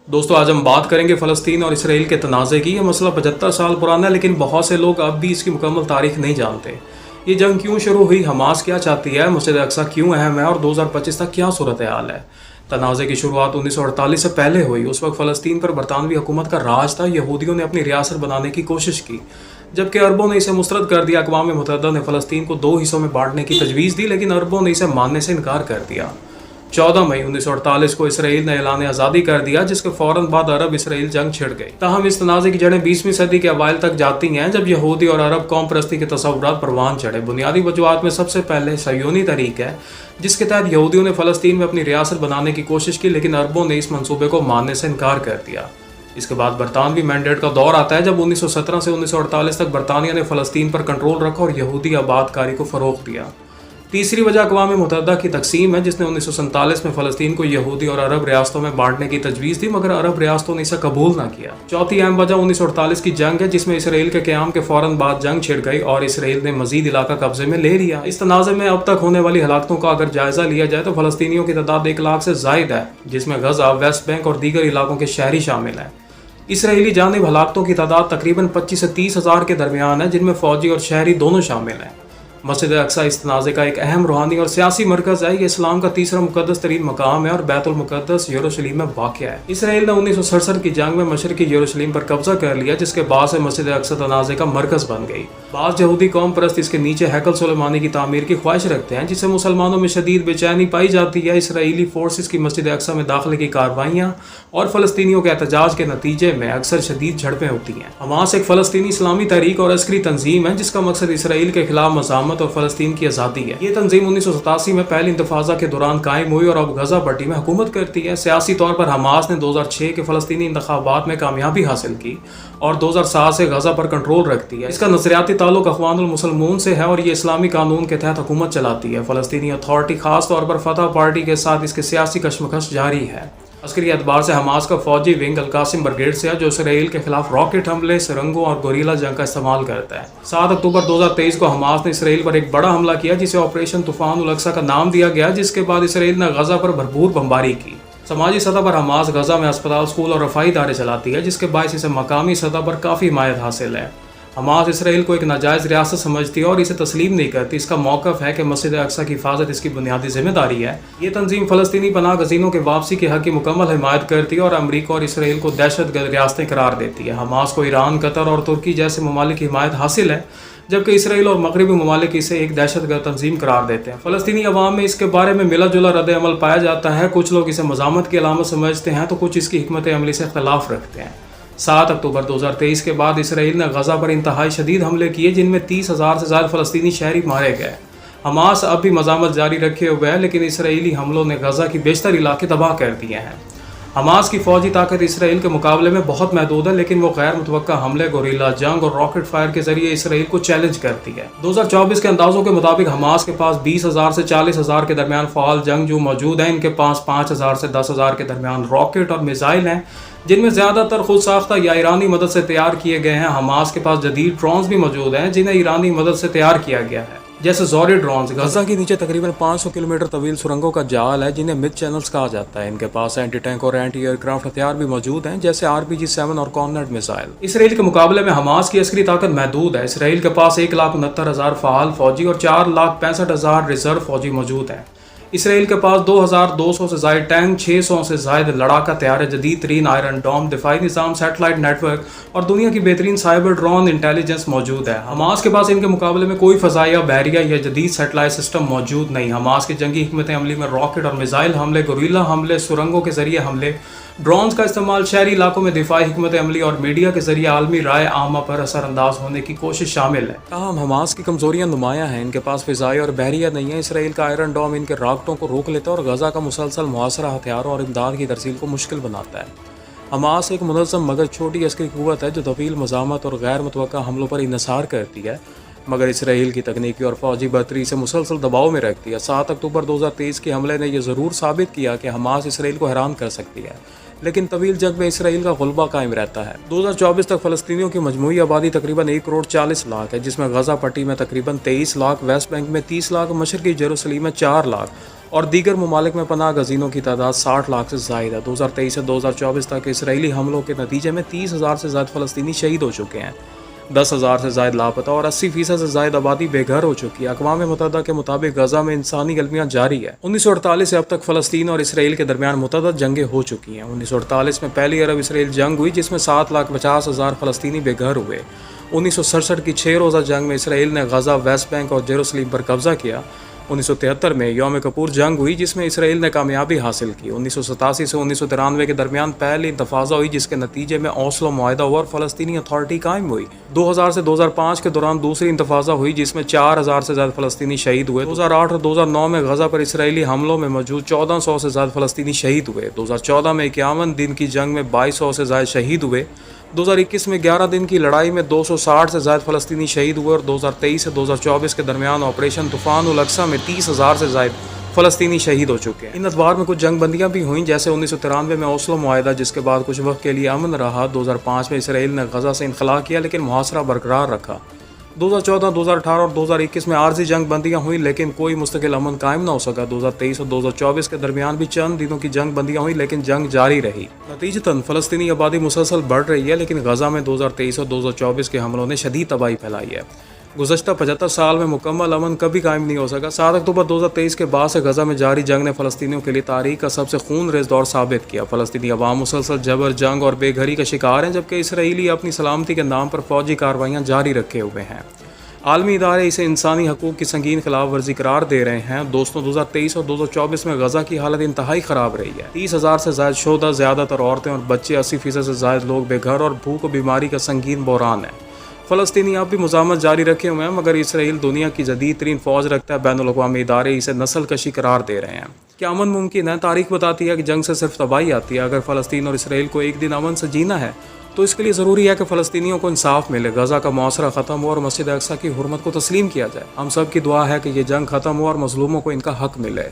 दोस्तों आज हम बात करेंगे फ़लस्तीन और इसराइल के तनाज़े की। ये मसला 75 साल पुराना है, लेकिन बहुत से लोग अब भी इसकी मुकम्मल तारीख नहीं जानते। ये जंग क्यों शुरू हुई, हमास क्या चाहती है, मस्जिद अक्सा क्यों अहम है और 2025 तक क्या सूरत हाल है। तनाज़े की शुरुआत 1948 से पहले हुई। उस वक्त फ़लस्तीन पर बरतानवी हुकूमत का राज था। यहूदियों ने अपनी रियासत बनाने की कोशिश की, जबकि अरबों ने इसे मुस्तरद कर दिया। अक़वाम मुत्तहिदा ने फ़लस्तीन को 2 हिस्सों में बांटने की तजवीज़ दी, लेकिन अरबों ने इसे मानने से इनकार कर दिया। 14 मई 1948 को इसराइल ने ऐलान आज़ादी कर दिया, जिसके फ़ौरन बाद अरब इसराइल जंग छिड़ गई। ताहम इस तनाज़े की जड़ें 20वीं सदी के अवाइल तक जाती हैं, जब यहूदी और अरब कौम परस्ती के तसव्वुरात परवान चढ़े। बुनियादी वजूहात में सबसे पहले सह्यूनी तहरीक है, जिसके तहत यहूदियों ने फ़लस्तीन में अपनी रियासत बनाने की कोशिश की, लेकिन अरबों ने इस मंसूबे को मानने से इनकार कर दिया। इसके बाद बरतानवी मैंडेट का दौर आता है, जब 1917 से 1948 तक बरतानिया ने फ़लस्तीन पर कंट्रोल रखा और यहूदी आबादकारी को फ़रोग़ दिया। तीसरी वजह अक़वाम मुत्तहिदा की तकसीम है, जिसने 1947 में फ़लस्तीन को यहूदी और अरब रियासतों में बांटने की तजवीज़ दी, मगर अरब रियासतों ने इसे कबूल न किया। चौथी अहम वजह 1948 की जंग है, जिसमें इसराइल के क़याम के फ़ौरन बाद जंग छिड़ गई और इसराइल ने मज़ीद इलाका कब्जे में ले लिया। इस तनाज़े में अब तक होने वाली हलाकतों का अगर जायज़ा लिया जाए तो फ़लस्तीनियों की तादाद 1 लाख से ज़ायद है, जिसमें गज़ा, वेस्ट बैंक और दीगर इलाकों के शहरी शामिल हैं। इसराइली जानिब हलाकतों की तादाद तकरीबन 25 से 30 हज़ार के दरमियान है, जिनमें फ़ौजी और शहरी दोनों शामिल हैं। मस्जिद अक्सा इस तनाज़े का एक अहम रूहानी और सियासी मरकज़ है। ये इस्लाम का तीसरा मुक़द्दस तरीन मकाम है और बैतुल मुक़द्दस यरूशलेम में वाक़या है। इसराइल ने 1967 की जंग में मशरक़ी यरूशलेम पर कब्जा कर लिया, जिसके बाद से मस्जिद अक्सा तनाज़े का मरकज़ बन गई। बाज़ यहूदी कौम परस्त इसके नीचे हैकल सुलेमानी की तामीर की ख्वाहिश रखते हैं, जिससे मुसलमानों में शदीद बेचैनी पाई जाती है। इसराइली फोर्सेस की मस्जिद अक्सा में दाखिले की कार्रवाइयाँ और फ़लस्तीनियों के एहतजाज के नतीजे में अक्सर शदीद झड़पें होती हैं। हमास एक फ़लस्तीनी इस्लामी तहरीक और अस्करी तंजीम है, जिसका मकसद इसराइल के खिलाफ मज़ामत और फ़लस्तीन की आज़ादी है। ये तंजीम 1987 में पहली इंतफाज़ा के दौरान कायम हुई और अब गज़ा पट्टी में हुकूमत करती है। सियासी तौर पर हमास ने 2006 के फ़लस्तीनी इंतखाबात में कामयाबी हासिल की और 2007 से गज़ा पर कंट्रोल रखती है। इसका नज़रियाती ताल्लुक़ अख़वानुल मुस्लिमून से है और ये इस्लामी कानून के तहत हुकूमत चलाती है। फ़लस्तीनी अथॉरिटी ख़ास तौर पर फतह पार्टी के साथ इसके सियासी कशमकश जारी है। अस्करी एतबार से हमास का फौजी विंग अल-कासिम ब्रिगेड से है, जो इसराइल के खिलाफ रॉकेट हमले, सुरंगों और गोरीला जंग का इस्तेमाल करता है। 7 अक्टूबर 2023 को हमास ने इसराइल पर एक बड़ा हमला किया, जिसे ऑपरेशन तूफ़ान उल अक्सा का नाम दिया गया, जिसके बाद इसराइल ने गज़ा पर भरपूर बमबारी की। समाजी सतह पर हमास गज़ा में अस्पताल, स्कूल और रफ़ाई इदारे चलाती है, जिसके बायस इसे मकामी सतह पर काफ़ी हिमायत हासिल है। हमास इसराइल को एक नाजायज़ रियासत समझती है और इसे तस्लीम नहीं करती। इसका मौक़िफ़ है कि मस्जिद अक्सा की हिफाजत इसकी बुनियादी जिम्मेदारी है। ये तंजीम फ़लस्तीनी पनाह गज़ीनों के वापसी के हक़ की मुकम्मल हिमायत करती है और अमरीका और इसराइल को दहशतगर्द रियासतें करार देती है। हमास को ईरान, कतर और तुर्की जैसे ममालिक की हिमायत हासिल है, जबकि इसराइल और मगरबी ममालिक इसे एक दहशतगर्द तंजीम करार देते हैं। फ़लस्तीनी अवाम में इसके बारे में मिला जुला रद्द अमल पाया जाता है। कुछ लोग इसे मज़ामत की अलामत समझते हैं तो कुछ इसकी हिकमत अमली से इख्तलाफ रखते हैं। 7 अक्टूबर 2023 के बाद इसराइल ने गज़ा पर इंतहाई शदीद हमले किए, जिनमें 30,000 से ज़्यादा फ़लस्तीनी शहरी मारे गए। हमास अब भी मज़ामत जारी रखे हुए है, लेकिन इसराइली हमलों ने गज़ा की बेशतर इलाके तबाह कर दिए हैं। हमास की फ़ौजी ताकत इसराइल के मुकाबले में बहुत महदूद है, लेकिन वो गैर मुतवक्का हमले, गोरीला जंग और रॉकेट फायर के जरिए इसराइल को चैलेंज करती है। 2024 के अंदाज़ों के मुताबिक हमास के पास 20,000 से 40,000 के दरमियान फ़ाल जंगजू मौजूद हैं। इनके पास 5,000 से 10,000 के दरमियान रॉकेट और मिसाइल हैं, जिनमें ज़्यादातर खुद साख्ता या ईरानी मदद से तैयार किए गए हैं। हमास के पास जदीद ड्रोन्स भी मौजूद हैं, जिन्हें ईरानी मदद से तैयार किया गया है, जैसे ज़ोरी ड्रोन्स। गज़ा के नीचे तकरीबन 500 किलोमीटर तवील सुरंगों का जाल है, जिन्हें मिड चैनल्स कहा जाता है। इनके पास एंटी टैंक और एंटी एयरक्राफ्ट हथियार भी मौजूद हैं, जैसे RPG-7 और कॉर्नेट मिसाइल। इसराइल के मुकाबले में हमास की अस्करी ताकत महदूद है। इसराइल के पास 1,69,000 फ़ाल फौजी और 4,65,000 रिजर्व फौजी मौजूद हैं। इसराइल के पास 2,200 से ज़ायद टैंक, 600 से ज़ायद लड़ाका तैयार है, जदीद तरीन आयरन डोम दिफाई निज़ाम, सैटेलाइट नेटवर्क और दुनिया की बेहतरीन साइबर ड्रोन इंटेलिजेंस मौजूद है। हमास के पास इनके मुकाबले में कोई फ़ज़ाइया, बहरिया या जदीद सैटेलाइट सिस्टम मौजूद नहीं। हमास की जंगी हिकमत अमली में रॉकेट और मिसाइल हमले, गोरीला हमले, सुरंगों के जरिए हमले, ड्रोन्स का इस्तेमाल, शहरी इलाकों में दिफाई हिकमत अमली और मीडिया के जरिए आलमी राय आमा पर असरअंदाज होने की कोशिश शामिल है। ताहम हमास की कमजोरियां नुमायां हैं। इनके पास फ़िज़ाई और बहरिया नहीं है। इसराइल का आयरन डोम इनके राकेटों को रोक लेता है और गज़ा का मुसलसल मुहासरा हथियारों और इमदाद की तरसील को मुश्किल बनाता है। हमास एक मुनज़्ज़म मगर छोटी अस्करी क़ुव्वत है, जो तवील मज़ामत और गैर मुतवक्का हमलों पर इन्हिसार करती है, मगर इसराइल की तकनीकी और फौजी बहतरी से मुसलसल दबाव में रखती है। 7 अक्टूबर 2023 के हमले ने यह ज़रूर साबित किया कि हमास इसराइल को हैरान कर सकती है, लेकिन तवील जंग में इसराइल का गुलबा कायम रहता है। 2024 तक फ़लस्तीनियों की मजमूई आबादी तकरीबन 1,40,00,000 है, जिसमें गज़ा पट्टी में तकरीबन 23 लाख, वेस्ट बैंक में 30 लाख, मशरक़ी जेरूसलम में 4 लाख اور دیگر ممالک میں پناہ گزینوں کی تعداد 60 لاکھ سے زائد ہے۔ 2023 سے 2024 تک اسرائیلی حملوں کے نتیجے میں 30,000 سے زائد فلسطینی شہید ہو چکے ہیں، 10,000 سے زائد لاپتہ اور 80% سے زائد آبادی بے گھر ہو چکی ہے۔ اقوام متحدہ کے مطابق غزہ میں انسانی گلمیاں جاری ہے۔ 1948 سے اب تک فلسطین اور اسرائیل کے درمیان متعدد جنگیں ہو چکی ہیں۔ 1948 میں پہلی عرب اسرائیل جنگ ہوئی جس میں 7,50,000 فلسطینی بے گھر ہوئے۔ 1967 کی 6 روزہ جنگ میں اسرائیل نے غزہ، ویسٹ بینک اور یروشلم پر قبضہ کیا۔ 1973 میں یوم کپور جنگ ہوئی جس میں اسرائیل نے کامیابی حاصل کی۔ 1987 سے 1993 کے درمیان پہلی انتفاضہ ہوئی جس کے نتیجے میں اوسلو معاہدہ ہوا اور فلسطینی اتھارٹی قائم ہوئی۔ 2000 سے 2005 کے دوران دوسری انتفاضہ ہوئی جس میں 4,000 سے زیادہ فلسطینی شہید ہوئے۔ 2008 اور 2009 میں غزہ پر اسرائیلی حملوں میں موجود 1,400 سے زیادہ فلسطینی شہید ہوئے۔ 2014 میں 51 دن کی جنگ میں 2,200 سے زائد شہید ہوئے۔ 2021 میں 11 دن کی لڑائی میں 260 سے زائد فلسطینی شہید ہوئے اور 2023 سے 2024 کے درمیان آپریشن طوفان الاقصی میں 30,000 سے زائد فلسطینی شہید ہو چکے ہیں۔ ان ادوار میں کچھ جنگ بندیاں بھی ہوئیں، جیسے 1993 میں اوسلو معاہدہ جس کے بعد کچھ وقت کے لیے امن رہا۔ 2005 میں اسرائیل نے غزہ سے انخلا کیا لیکن محاصرہ برقرار رکھا۔ 2014، 2018 اور 2021 میں عارضی جنگ بندیاں ہوئیں لیکن کوئی مستقل امن قائم نہ ہو سکا۔ 2023 اور 2024 کے درمیان بھی چند دنوں کی جنگ بندیاں ہوئیں لیکن جنگ جاری رہی۔ نتیجتاً فلسطینی آبادی مسلسل بڑھ رہی ہے لیکن غزہ میں 2023 اور 2024 کے حملوں نے شدید تباہی پھیلائی ہے۔ گزشتہ 75 سال میں مکمل امن کبھی قائم نہیں ہو سکا۔ 7 اکتوبر 2023 کے بعد سے غزہ میں جاری جنگ نے فلسطینیوں کے لیے تاریخ کا سب سے خون ریز دور ثابت کیا۔ فلسطینی عوام مسلسل جبر، جنگ اور بے گھری کا شکار ہیں جبکہ اسرائیلی اپنی سلامتی کے نام پر فوجی کارروائیاں جاری رکھے ہوئے ہیں۔ عالمی ادارے اسے انسانی حقوق کی سنگین خلاف ورزی قرار دے رہے ہیں۔ دوستوں، 2023 اور 2024 میں غزہ کی حالت انتہائی خراب رہی ہے۔ 30,000 سے زائد شہدا، زیادہ تر عورتیں اور بچے، 80% سے زائد لوگ بے گھر اور بھوک و بیماری کا سنگین بحران ہے۔ فلسطینی اب بھی مزاحمت جاری رکھے ہوئے ہیں مگر اسرائیل دنیا کی جدید ترین فوج رکھتا ہے۔ بین الاقوامی ادارے اسے نسل کشی قرار دے رہے ہیں۔ کیا امن ممکن ہے؟ تاریخ بتاتی ہے کہ جنگ سے صرف تباہی آتی ہے۔ اگر فلسطین اور اسرائیل کو ایک دن امن سے جینا ہے تو اس کے لیے ضروری ہے کہ فلسطینیوں کو انصاف ملے، غزہ کا محاصرہ ختم ہو اور مسجد اقصی کی حرمت کو تسلیم کیا جائے۔ ہم سب کی دعا ہے کہ یہ جنگ ختم ہو اور مظلوموں کو ان کا حق ملے۔